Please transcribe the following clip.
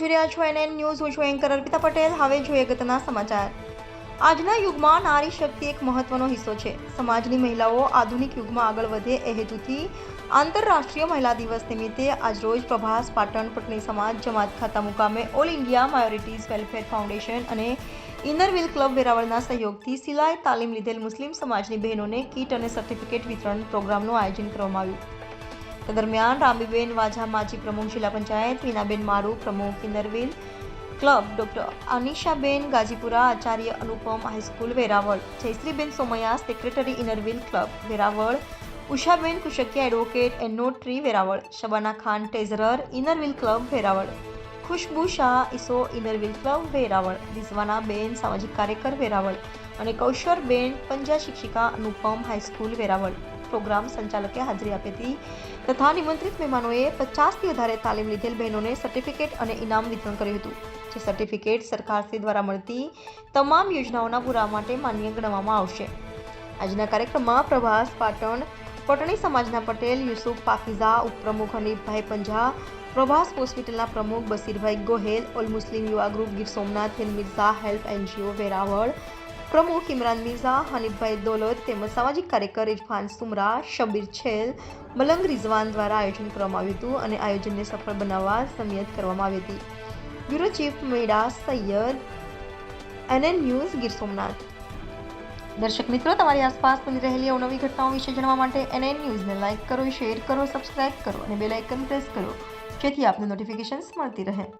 જોઈ રહ્યા છો NN ન્યૂઝ. હું છું એન્કર અર્પિતા પટેલ. હવે જોઈએ અગત્યના સમાચાર. આજના યુગમાં નારી શક્તિ એક મહત્વનો હિસ્સો છે. સમાજની મહિલાઓ આધુનિક યુગમાં આગળ વધે એ હેતુથી આંતરરાષ્ટ્રીય મહિલા દિવસ નિમિત્તે આજરોજ પ્રભાસ પાટણ પટણી સમાજ જમાત ખાતા મુકામે ઓલ ઇન્ડિયા માયોરિટીઝ વેલફેર ફાઉન્ડેશન અને ઇનરવ્હીલ ક્લબ વેરાવળના સહયોગથી સિલાઈ તાલીમ લીધેલ મુસ્લિમ સમાજની બહેનોને કીટ અને સર્ટિફિકેટ વિતરણ પ્રોગ્રામનું આયોજન કરવામાં આવ્યું. દરમિયાન રામીબેન વાઝા માજી પ્રમુખ જિલ્લા પંચાયત, વીનાબેન મારુ પ્રમુખ ઇનરવ્હીલ ક્લબ, ડોક્ટર અનિશાબેન ગાજીપુરા આચાર્ય Anupam high school Veraval, Jayshreeben Somaiya secretary Inner Wheel club Veraval, Ushaben Kushkiya advocate and notary Veraval, Shabana Khan treasurer Inner Wheel club Veraval, Khushbu Shah ઈસો ઇનરવ્હીલ ક્લબ વેરાવળ, રિઝવાના બેન સામાજિક કાર્યકર વેરાવળ અને કૌશરબેન પંજા શિક્ષિકા અનુપમ હાઈસ્કૂલ વેરાવળ પ્રોગ્રામ સંચાલકે હાજરી આપી હતી તથા નિમંત્રિત મહેમાનોએ 50થી વધારે તાલીમ લીધેલ બહેનોને સર્ટિફિકેટ અને ઇનામ વિતરણ કર્યું હતું. જે સર્ટિફિકેટ સરકારશ્રી દ્વારા મળતી તમામ યોજનાઓના પુરાવા માટે માન્ય ગણવામાં આવશે. આજના કાર્યક્રમમાં પ્રભાસ પાટણ પટણી સમાજના પટેલ યુસુફ પાકીઝા, ઉપપ્રમુખ હનીફભાઈ પંજા, પ્રભાસ હોસ્પિટલના પ્રમુખ બસીરભાઈ ગોહેલ, ઓલ મુસ્લિમ યુવા group Gir Somnath, Hind Mirza help NGO Veraval પ્રમુખ ઇમરાન મિર્ઝા, હનીફભાઈ દોલત તેમજ સામાજિક કાર્યકર ઇરફાન સુમરા, શબીર છેલ, મલંગ રિઝવાન દ્વારા આયોજન કરવામાં આવ્યું હતું અને આયોજનને સફળ બનાવવા સમિયત કરવામાં આવી હતી. Bureau chief Meda Saiyad, NN news Gir Somnath. દર્શક મિત્રો, તમારી આસપાસ બની રહેલી અવનવી ઘટનાઓ વિશે જાણવા માટે NN ન્યૂઝને લાઇક કરો, શેર કરો, સબસ્ક્રાઇબ કરો અને બેલ આઇકન પ્રેસ કરો, જેથી આપને નોટિફિકેશન્સ મળતી રહે.